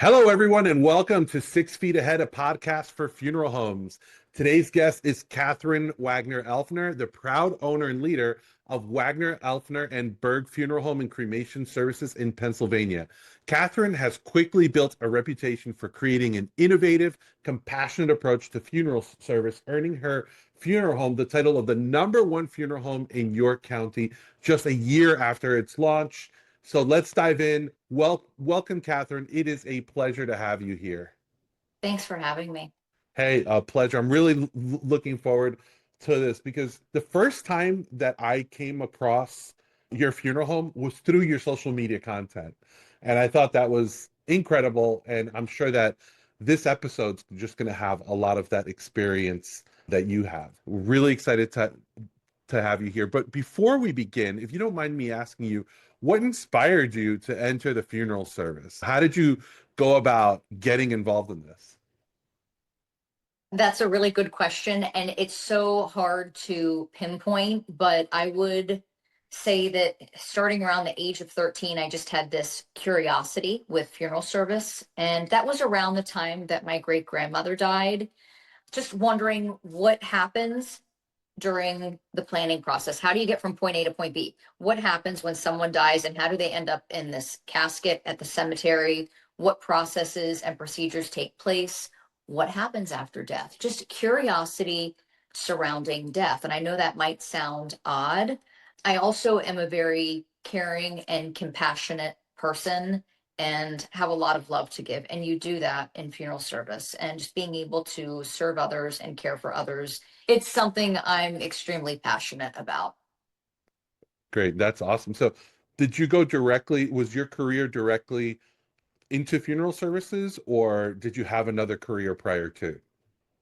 Hello, everyone, and welcome to 6 Feet Ahead, a podcast for funeral homes. Today's guest is Katharine Wagner-Elfner, the proud owner and leader of Wagner-Elfner and Berg Funeral Home and Cremation Services in Pennsylvania. Katharine has quickly built a reputation for creating an innovative, compassionate approach to funeral service, earning her funeral home the title of the #1 funeral home in York County just a year after its launch. So let's dive in. Welcome, Katharine. It is a pleasure to have you here. Thanks for having me. Hey, a pleasure. I'm really looking forward to this because the first time that I came across your funeral home was through your social media content. And I thought that was incredible. And I'm sure that this episode's just going to have a lot of that experience that you have. We're really excited to have you here. But before we begin, if you don't mind me asking you, what inspired you to enter the funeral service? How did you go about getting involved in this? That's a really good question, and it's so hard to pinpoint, but I would say that starting around the age of 13, I just had this curiosity with funeral service, and that was around the time that my great-grandmother died. Just wondering what happens during the planning process. How do you get from point A to point B? What happens when someone dies, and how do they end up in this casket at the cemetery? What processes and procedures take place? What happens after death? Just curiosity surrounding death. And I know that might sound odd. I also am a very caring and compassionate person and have a lot of love to give. And you do that in funeral service, and just being able to serve others and care for others. It's something I'm extremely passionate about. Great. That's awesome. So did you go directly, was your career directly into funeral services, or did you have another career prior to?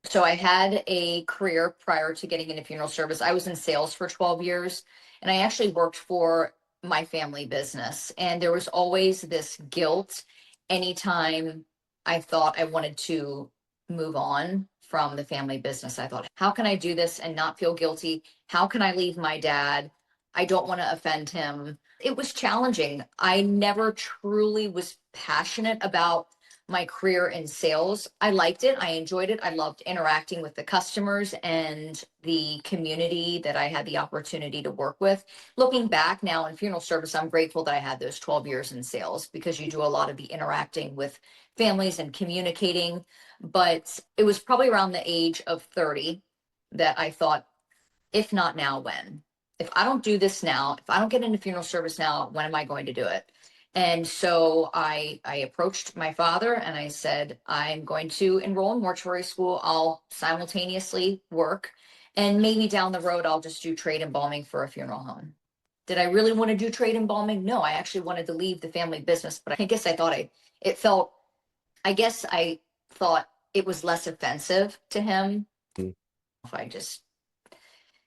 So I had a career prior to getting into funeral service. I was in sales for 12 years, and I actually worked for my family business. And there was always this guilt anytime I thought I wanted to move on from the family business. I thought, how can I do this and not feel guilty? How can I leave my dad? I don't want to offend him. It was challenging. I never truly was passionate about my career in sales. I liked it. I enjoyed it. I loved interacting with the customers and the community that I had the opportunity to work with. Looking back now in funeral service, I'm grateful that I had those 12 years in sales, because you do a lot of the interacting with families and communicating. But it was probably around the age of 30 that I thought, if not now, when? If I don't do this now, if I don't get into funeral service now, when am I going to do it? And so I approached my father and I said, I'm going to enroll in mortuary school. I'll simultaneously work, and maybe down the road, I'll just do trade embalming for a funeral home. Did I really want to do trade embalming? No, I actually wanted to leave the family business, but I guess I thought it felt, I guess I thought it was less offensive to him Mm. if I just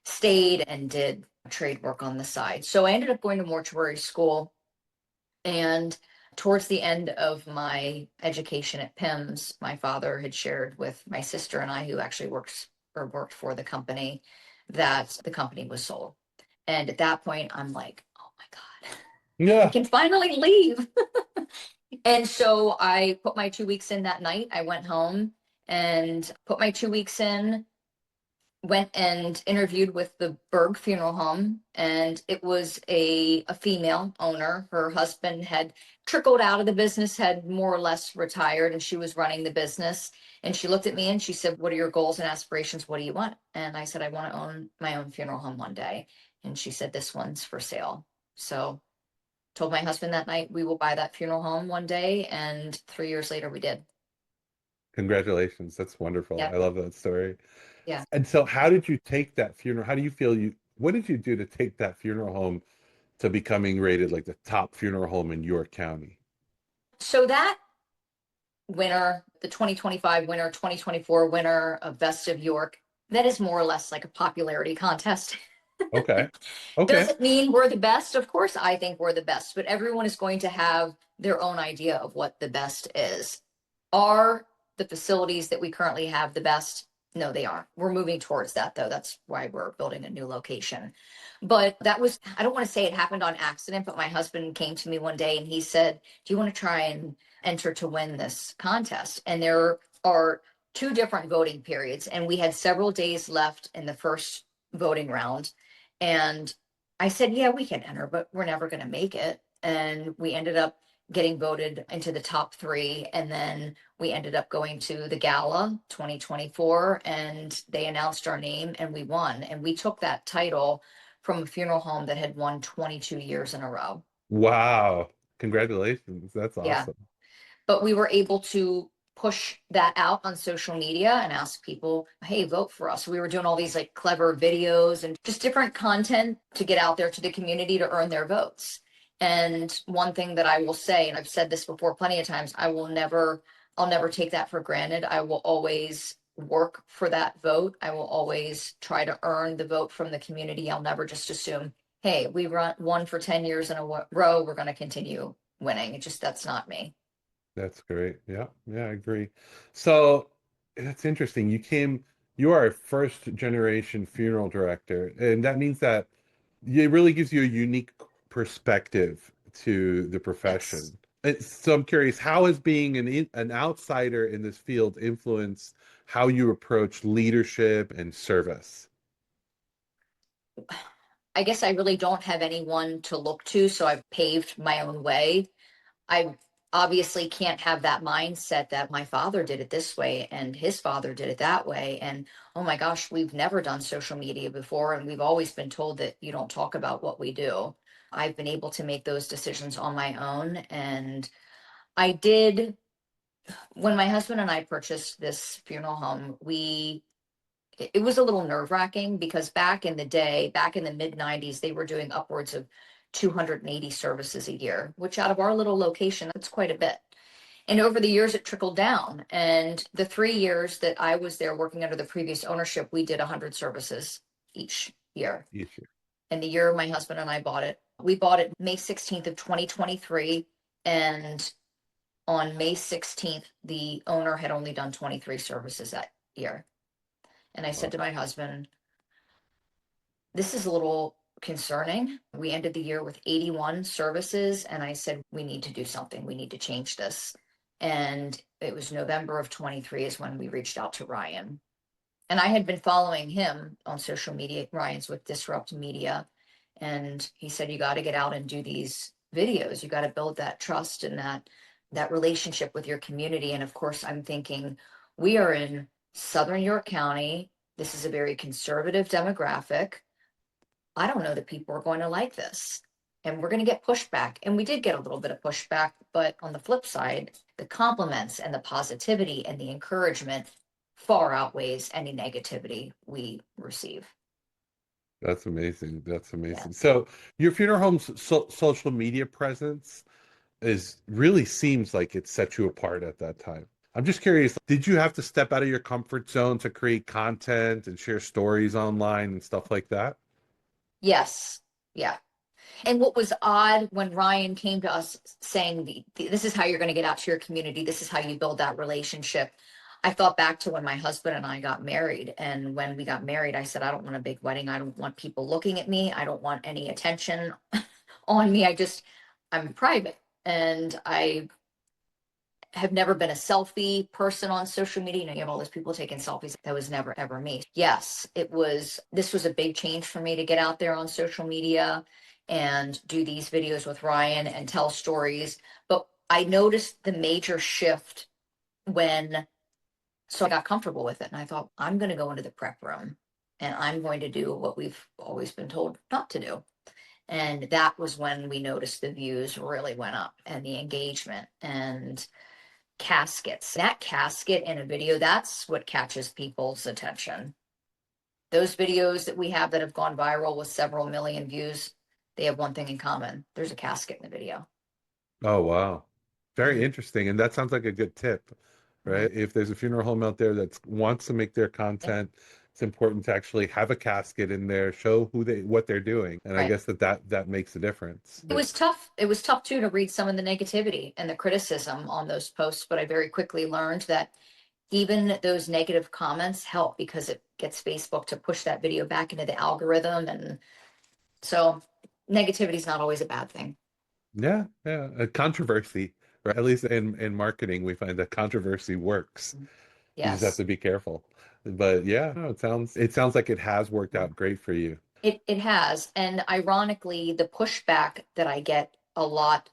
stayed and did trade work on the side. So I ended up going to mortuary school. And towards the end of my education at PIMS, my father had shared with my sister and I, who actually worked for the company, that the company was sold. And at that point, I'm like, oh my God, I Yeah. can finally leave. And so I put my 2 weeks in that night. I went home and put my 2 weeks in, went and interviewed with the Berg Funeral Home, and it was a female owner. Her husband had trickled out of the business, had more or less retired, and she was running the business. And she looked at me and she said, what are your goals and aspirations? What do you want? And I said, I want to own my own funeral home one day. And she said, this one's for sale. So told my husband that night, we will buy that funeral home one day. And 3 years later, we did. Congratulations. That's wonderful. Yeah. I love that story. Yeah. And so how did you take that funeral? How do you feel what did you do to take that funeral home to becoming rated like the top funeral home in York County? So that winner, the 2025 winner, 2024 winner of Best of York, that is more or less like a popularity contest. Okay. Okay. Does it mean we're the best? Of course, I think we're the best, but everyone is going to have their own idea of what the best is. Are the facilities that we currently have the best? No, they aren't. We're moving towards that, though. That's why we're building a new location. But that was, I don't want to say it happened on accident, but my husband came to me one day and he said, do you want to try and enter to win this contest. And there are two different voting periods, and we had several days left in the first voting round. And I said, yeah, we can enter, but we're never going to make it. And we ended up getting voted into the top three. And then we ended up going to the gala 2024, and they announced our name and we won. And we took that title from a funeral home that had won 22 years in a row. Wow. Congratulations. That's Yeah. awesome. But we were able to push that out on social media and ask people, hey, vote for us. We were doing all these like clever videos and just different content to get out there to the community to earn their votes. And one thing that I will say, and I've said this before plenty of times, I'll never take that for granted. I will always work for that vote. I will always try to earn the vote from the community. I'll never just assume, hey, we won for 10 years in a row, we're going to continue winning. It just, that's not me. That's great. Yeah, yeah, I agree. So that's interesting. You are a first generation funeral director, and that means that it really gives you a unique perspective to the Yes. profession. So I'm curious, how has being an outsider in this field influenced how you approach leadership and service? I guess I really don't have anyone to look to, so I've paved my own way. I obviously can't have that mindset that my father did it this way and his father did it that way. And oh my gosh, we've never done social media before, and we've always been told that you don't talk about what we do. I've been able to make those decisions on my own. And I did, when my husband and I purchased this funeral home, it was a little nerve wracking because back in the day, back in the mid 90s, they were doing upwards of 280 services a year, which out of our little location, that's quite a bit. And over the years, it trickled down. And the 3 years that I was there working under the previous ownership, we did 100 services each year. Each year. And the year my husband and I bought it, we bought it May 16th of 2023. And on May 16th, the owner had only done 23 services that year. And I said Wow. to my husband, this is a little concerning. We ended the year with 81 services, and I said, we need to do something. We need to change this. And it was November of 23 is when we reached out to Ryan. And I had been following him on social media. Ryan's with Disrupt Media. And he said, you got to get out and do these videos. You got to build that trust and that relationship with your community. And of course, I'm thinking, we are in Southern York County. This is a very conservative demographic. I don't know that people are going to like this. And we're going to get pushback. And we did get a little bit of pushback. But on the flip side, the compliments and the positivity and the encouragement far outweighs any negativity we receive. That's amazing. That's Yeah. amazing. So your funeral home's social media presence is really seems like it set you apart at that time. I'm just curious, did you have to step out of your comfort zone to create content and share stories online and stuff like that? Yes. Yeah. And what was odd when Ryan came to us saying, this is how you're going to get out to your community, this is how you build that relationship. I thought back to when my husband and I got married. And when we got married, I said, I don't want a big wedding. I don't want people looking at me. I don't want any attention on me. I'm private. And I have never been a selfie person on social media. You know, you have all those people taking selfies. That was never, ever me. Yes, this was a big change for me to get out there on social media and do these videos with Ryan and tell stories. But I noticed the major shift when, so I got comfortable with it. And I thought, I'm going to go into the prep room and I'm going to do what we've always been told not to do. And that was when we noticed the views really went up and the engagement and caskets. That casket in a video, that's what catches people's attention. Those videos that we have that have gone viral with several million views, they have one thing in common. There's a casket in the video. Oh, wow. Very Mhm. interesting. And that sounds like a good tip, Mhm. right? If there's a funeral home out there that wants to make their Yeah. content, it's important to actually have a casket in there, show what they're doing. And I Right. guess that makes a difference. It was tough. It was tough too to read some of the negativity and the criticism on those posts, but I very quickly learned that even those negative comments help because it gets Facebook to push that video back into the algorithm. And so negativity is not always a bad thing. Yeah, yeah. A controversy Right? At least in marketing, we find that controversy works. You just have Yes. to be careful. But yeah, no, it sounds like it has worked out great for you. It has. And ironically, the pushback that I get a lot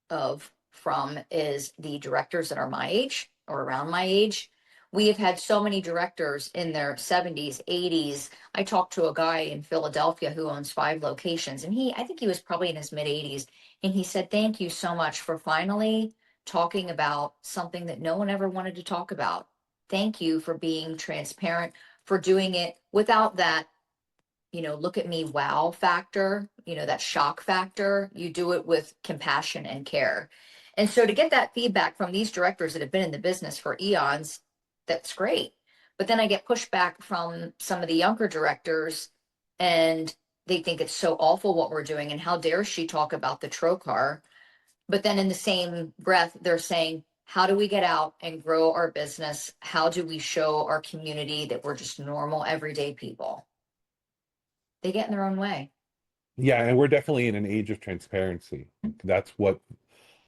of from is the directors that are my age or around my age. We have had so many directors in their 70s, 80s. I talked to a guy in Philadelphia who owns 5 locations, and I think he was probably in his mid 80s. And he said, "Thank you so much for finally talking about something that no one ever wanted to talk about. Thank you for being transparent, for doing it without that, look at me, wow factor, that shock factor. You do it with compassion and care." And so to get that feedback from these directors that have been in the business for eons, that's great. But then I get pushback from some of the younger directors, and they think it's so awful what we're doing. And how dare she talk about the trocar? But then in the same breath, they're saying, how do we get out and grow our business? How do we show our community that we're just normal, everyday people? They get in their own way. Yeah, and we're definitely in an age of transparency. That's what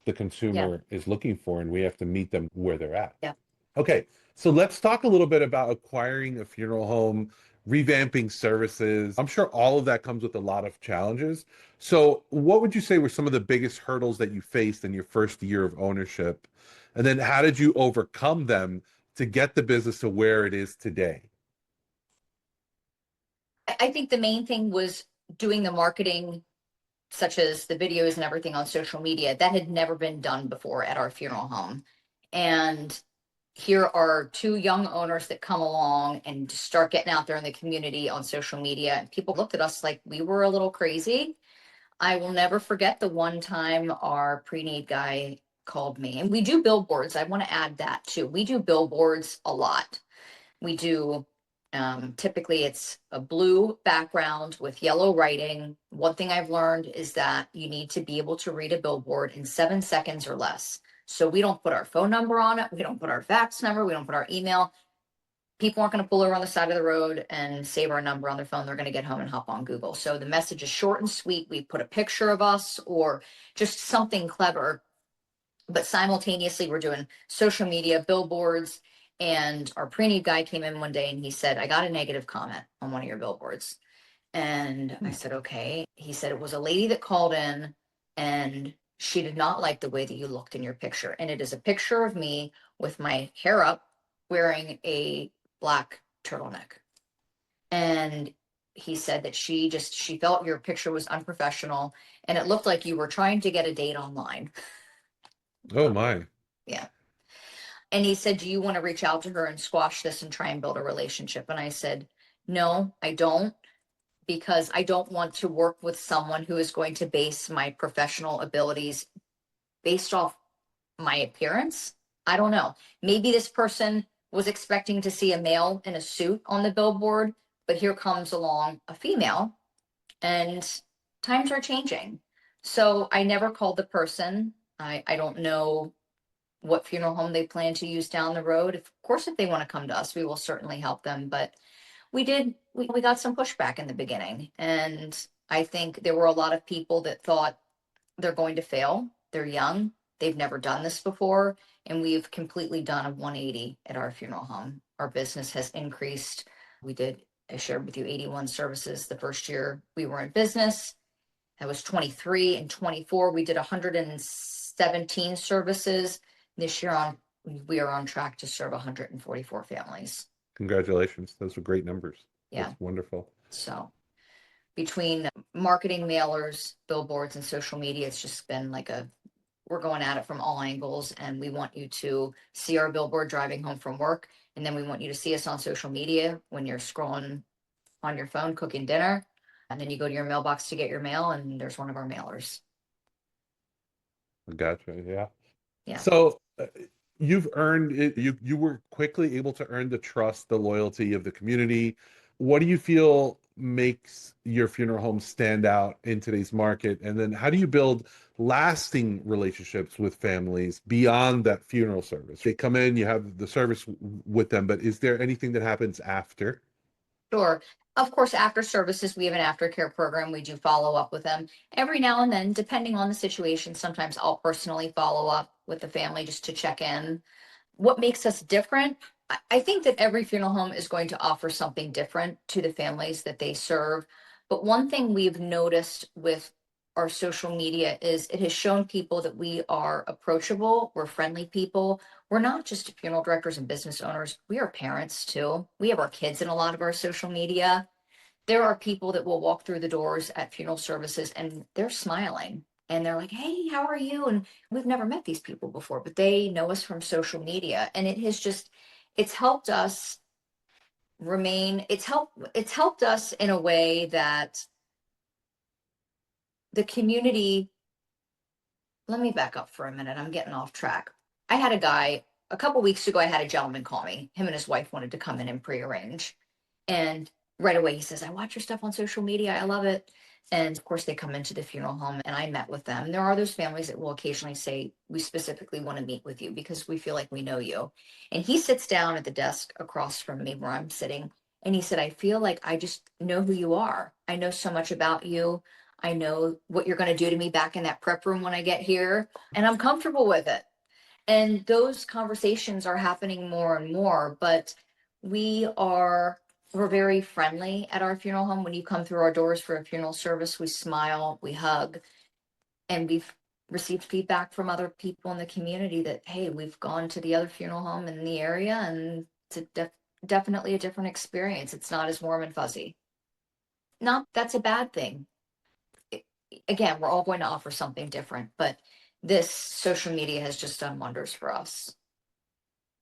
the Yeah. consumer is looking for, and we have to meet them where they're at. Yeah. Okay, so let's talk a little bit about acquiring a funeral home, revamping services. I'm sure all of that comes with a lot of challenges. So, what would you say were some of the biggest hurdles that you faced in your first year of ownership? And then how did you overcome them to get the business to where it is today? I think the main thing was doing the marketing, such as the videos and everything on social media. That had never been done before at our funeral home. And here are 2 young owners that come along and just start getting out there in the community on social media. And people looked at us like we were a little crazy. I will never forget the one time our pre-need guy called me. And we do billboards. I want to add that too. We do billboards a lot. We do, typically it's a blue background with yellow writing. One thing I've learned is that you need to be able to read a billboard in 7 seconds or less. So we don't put our phone number on it. We don't put our fax number. We don't put our email. People aren't going to pull over on the side of the road and save our number on their phone. They're going to get home and hop on Google. So the message is short and sweet. We put a picture of us or just something clever, but simultaneously we're doing social media, billboards. And our pre-need guy came in one day and he said, "I got a negative comment on one of your billboards." And I said, "Okay." He said, "It was a lady that called in and she did not like the way that you looked in your picture. And it is a picture of me with my hair up wearing a black turtleneck." And he said that she felt your picture was unprofessional and it looked like you were trying to get a date online. Oh my. Yeah. And he said, "Do you want to reach out to her and squash this and try and build a relationship?" And I said, "No, I don't, because I don't want to work with someone who is going to base my professional abilities based off my appearance." I don't know. Maybe this person was expecting to see a male in a suit on the billboard, but here comes along a female, and times are changing. So I never called the person. I don't know what funeral home they plan to use down the road. Of course, if they want to come to us, we will certainly help them. But we got some pushback in the beginning. And I think there were a lot of people that thought they're going to fail. They're young. They've never done this before. And we've completely done a 180 at our funeral home. Our business has increased. I shared with you 81 services the first year we were in business. That was 23 and 24. We did 117 services. This year we are on track to serve 144 families. Congratulations. Those are great numbers. Yeah. That's wonderful. So between marketing, mailers, billboards, and social media, it's just been like we're going at it from all angles. And we want you to see our billboard driving home from work. And then we want you to see us on social media when you're scrolling on your phone, cooking dinner. And then you go to your mailbox to get your mail, and there's one of our mailers. Gotcha. Yeah. Yeah. So you've earned it. You were quickly able to earn the trust, the loyalty of the community. What do you feel makes your funeral home stand out in today's market? And then how do you build lasting relationships with families beyond that funeral service? They come in, you have the service with them, but is there anything that happens after? Sure. Of course, after services, we have an aftercare program. We do follow up with them every now and then, depending on the situation. Sometimes I'll personally follow up with the family just to check in. What makes us different? I think that every funeral home is going to offer something different to the families that they serve. But one thing we've noticed with our social media is it has shown people that we are approachable, we're friendly people. We're not just funeral directors and business owners, we are parents too. We have our kids in a lot of our social media. There are people that will walk through the doors at funeral services and they're smiling and they're like, "Hey, how are you?" And we've never met these people before, but they know us from social media. And it has just, it's helped us it's helped us in a way that the community, let me back up for a minute. I'm getting off track. I had a guy a couple weeks ago, I had a gentleman call me. Him and his wife wanted to come in and prearrange. And right away he says, "I watch your stuff on social media. I love it." And of course, they come into the funeral home and I met with them. There are those families that will occasionally say, "We specifically want to meet with you because we feel like we know you." And he sits down at the desk across from me where I'm sitting. And he said, "I feel like I just know who you are. I know so much about you. I know what you're going to do to me back in that prep room when I get here. And I'm comfortable with it." And those conversations are happening more and more, but we are we're very friendly at our funeral home. When you come through our doors for a funeral service, we smile, we hug, and we've received feedback from other people in the community that, "Hey, we've gone to the other funeral home in the area and it's definitely a different experience. It's not as warm and fuzzy." Not that's a bad thing. Again, we're all going to offer something different, but this social media has just done wonders for us.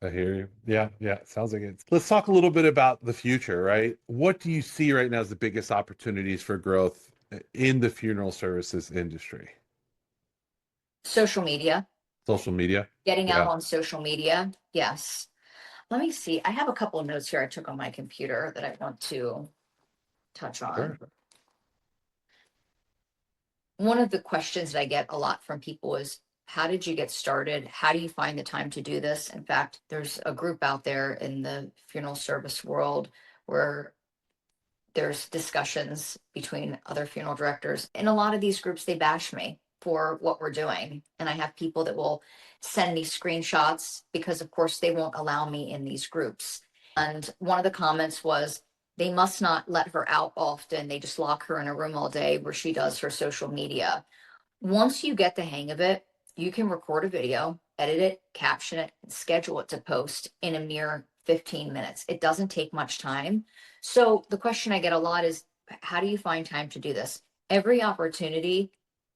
I hear you. Yeah, yeah, sounds like it. Let's talk a little bit about the future, right? What do you see right now as the biggest opportunities for growth in the funeral services industry? Social media, Social media? getting out Yeah, on social media. Yes. Let me see. I have a couple of notes here I took on my computer that I want to touch on. sure. One of the questions that I get a lot from people is, how did you get started? How do you find the time to do this? In fact, there's a group out there in the funeral service world where there's discussions between other funeral directors. In a lot of these groups, they bash me for what we're doing. And I have people that will send me screenshots because, of course, they won't allow me in these groups. And one of the comments was, they must not let her out often. They just lock her in a room all day where she does her social media. Once you get the hang of it, you can record a video, edit it, caption it, and schedule it to post in a mere 15 minutes. It doesn't take much time. So the question I get a lot is, how do you find time to do this? Every opportunity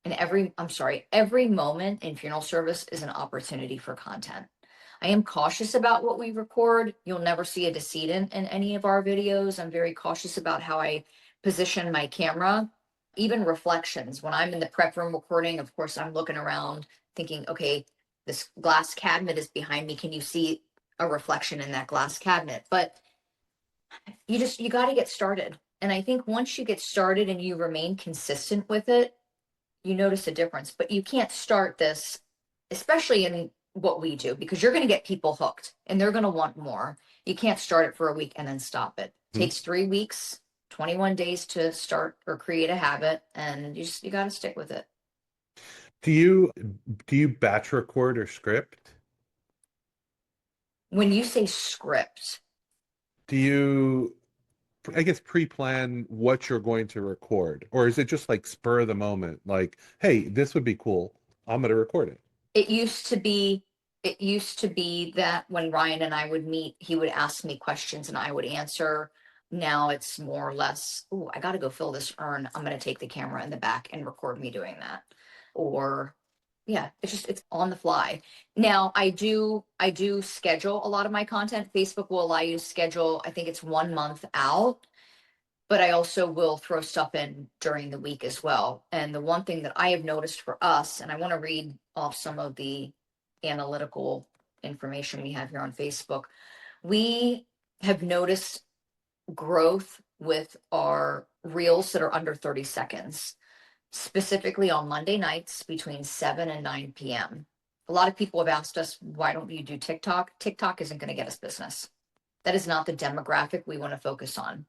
and every moment in funeral service is an opportunity for content. I am cautious about what we record. You'll never see a decedent in any of our videos. I'm very cautious about how I position my camera. Even reflections. When I'm in the prep room recording, of course, I'm looking around thinking, "Okay, this glass cabinet is behind me. Can you see a reflection in that glass cabinet?" But you got to get started. And I think once you get started and you remain consistent with it, you notice a difference. But you can't start this, especially in what we do, because you're going to get people hooked and they're going to want more. You can't start it for a week and then stop it. It Hmm. takes 3 weeks, 21 days to start or create a habit, and you got to stick with it. Do you do you batch record or script? When you say script, Do you, I guess, pre-plan what you're going to record? Or is it just like spur of the moment? Like, hey, this would be cool. I'm going to record it. it used to be it used to be that when Ryan and I would meet, he would ask me questions and I would answer. Now it's more or less, "Oh, I got to go fill this urn. I'm going to take the camera in the back and record me doing that." Or yeah, it's on the fly. Now I do schedule a lot of my content. Facebook will allow you to schedule, I think it's 1 month out, but I also will throw stuff in during the week as well. And the one thing that I have noticed for us, and I want to read off some of the analytical information we have here on Facebook, we have noticed growth with our reels that are under 30 seconds, specifically on Monday nights between 7 and 9 p.m. A lot of people have asked us, "Why don't you do TikTok?" TikTok isn't going to get us business. That is not the demographic we want to focus on.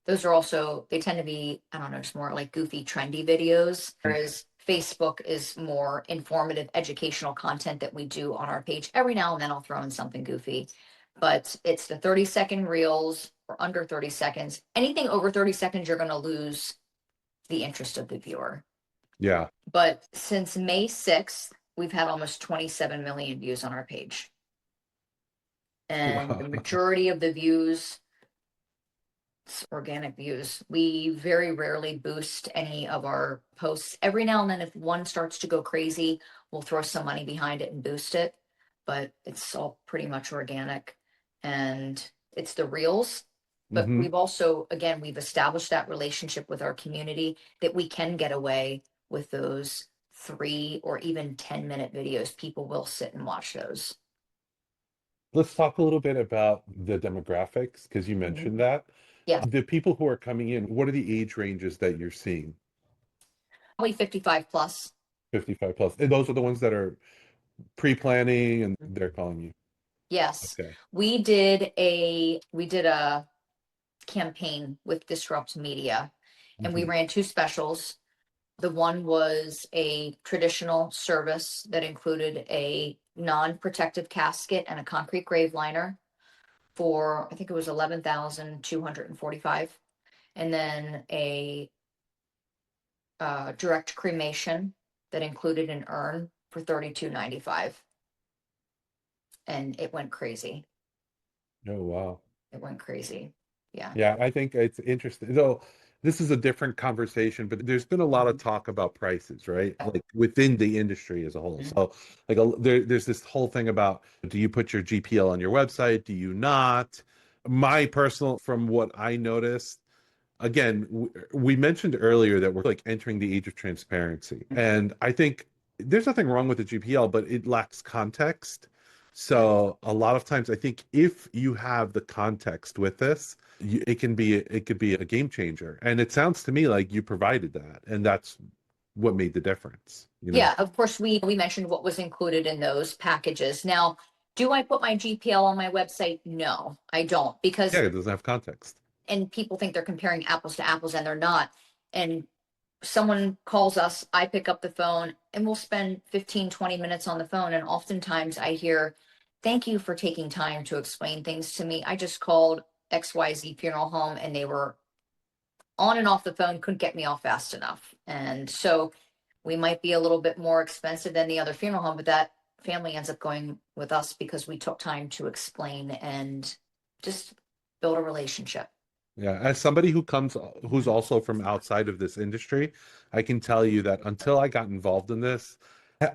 Those are also, they tend to be, I don't know, just more like goofy, trendy videos. Whereas Facebook is more informative, educational content that we do on our page. Every now and then I'll throw in something goofy, but it's the 30-second reels or under 30 seconds. Anything over 30 seconds, you're going to lose the interest of the viewer. Yeah. But since May 6th, we've had almost 27 million views on our page. And Wow. the majority of the views, organic views. We very rarely boost any of our posts. Every now and then, if one starts to go crazy, we'll throw some money behind it and boost it. But it's all pretty much organic. And it's the reels. But Hmm. we've also, again, we've established that relationship with our community that we can get away with those 3 or even 10-minute videos. People will sit and watch those. Let's talk a little bit about the demographics because you Mhm. mentioned that. Yeah, The people who are coming in, what are the age ranges that you're seeing? probably 55 plus. 55 plus. And those are the ones that are pre-planning and they're calling you. Yes. Okay. We did a campaign with Disrupt Media, and we Hmm. ran two specials. The one was a traditional service that included a non-protective casket and a concrete grave liner for, I think it was 11,245, and then a direct cremation that included an urn for 32.95, and it went crazy. Oh, wow. It went crazy. Yeah. Yeah, I think it's interesting. Though this is a different conversation, but there's been a lot of Mhm. talk about prices, right? Like within the industry as a whole. So, like, there's this whole thing about do you put your GPL on your website? Do you not? My personal, from what I noticed, again, we mentioned earlier that we're like entering the age of transparency. And I think there's nothing wrong with the GPL, but it lacks context. So a lot of times I think if you have the context with this, it could be a game changer. And it sounds to me like you provided that, and that's what made the difference, you know? Yeah, of course, we mentioned what was included in those packages. Now, do I put my GPL on my website? No, I don't, Yeah, because, it doesn't have context. and people think they're comparing apples to apples and they're not. And someone calls us, I pick up the phone, and we'll spend 15, 20 minutes on the phone. And oftentimes I hear, thank you for taking time to explain things to me. I just called XYZ funeral home and they were on and off the phone, couldn't get me off fast enough. And so we might be a little bit more expensive than the other funeral home, but that family ends up going with us because we took time to explain and just build a relationship. Yeah, as somebody who's also from outside of this industry, I can tell you that until I got involved in this,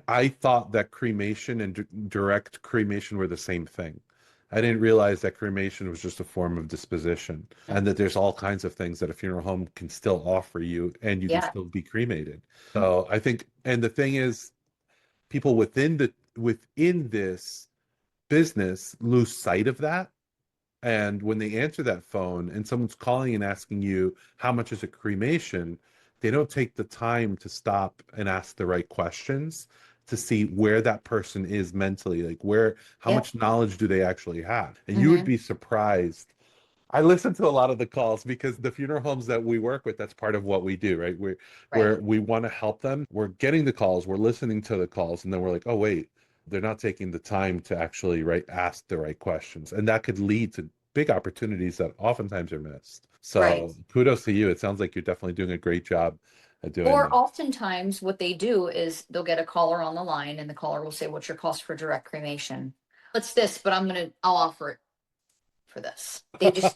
I thought that cremation and direct cremation were the same thing. I didn't realize that cremation was just a form of disposition and that there's all kinds of things that a funeral home can still offer you and you can Yeah. still be cremated. So I think, and the thing is, people within this business lose sight of that, and when they answer that phone and someone's calling and asking you how much is a cremation, they don't take the time to stop and ask the right questions to see where that person is mentally, like how Yeah. much knowledge do they actually have? And you would Hmm. be surprised. I listen to a lot of the calls because the funeral homes that we work with, that's part of what we do, right? Right. We want to help them. We're getting the calls, we're listening to the calls, and then we're like, oh wait, they're not taking the time to actually ask the right questions. And that could lead to big opportunities that oftentimes are missed. Right. So kudos to you. It sounds like you're definitely doing a great job at doing Or that. oftentimes what they do is they'll get a caller on the line and the caller will say, what's your cost for direct cremation? It's this, but I'll offer it for this.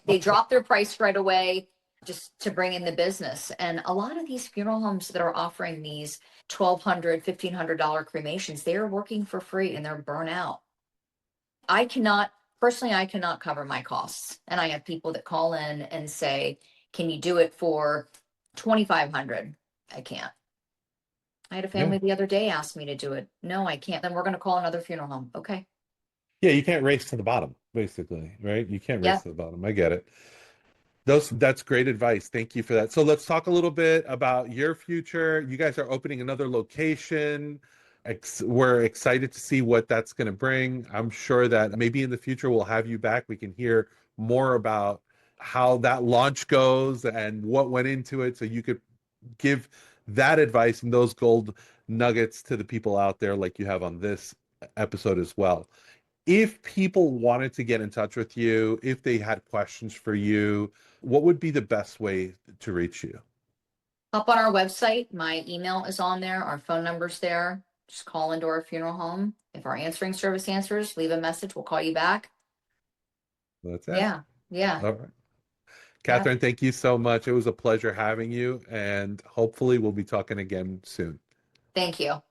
They drop their price right away just to bring in the business. And a lot of these funeral homes that are offering these 1,200, $1,500 cremations, they are working for free and they're burnt out. I cannot, personally, I cannot cover my costs. And I have people that call in and say, can you do it for 2,500? I can't. I had a Yeah. family the other day ask me to do it. No, I can't. Then we're going to call another funeral home. Okay. Yeah, you can't race to the bottom, basically, right? You can't race Yeah. to the bottom. I get it. That's great advice. Thank you for that. So let's talk a little bit about your future. You guys are opening another location. We're excited to see what that's going to bring. I'm sure that maybe in the future we'll have you back. We can hear more about how that launch goes and what went into it, so you could give that advice and those gold nuggets to the people out there like you have on this episode as well. If people wanted to get in touch with you, if they had questions for you, what would be the best way to reach you? Hop on our website. My email is on there. Our phone number's there. Just call into our funeral home. If our answering service answers, leave a message. We'll call you back. That's it. Yeah. Yeah. All right. Yeah. Katharine, thank you so much. It was a pleasure having you, and hopefully we'll be talking again soon. Thank you.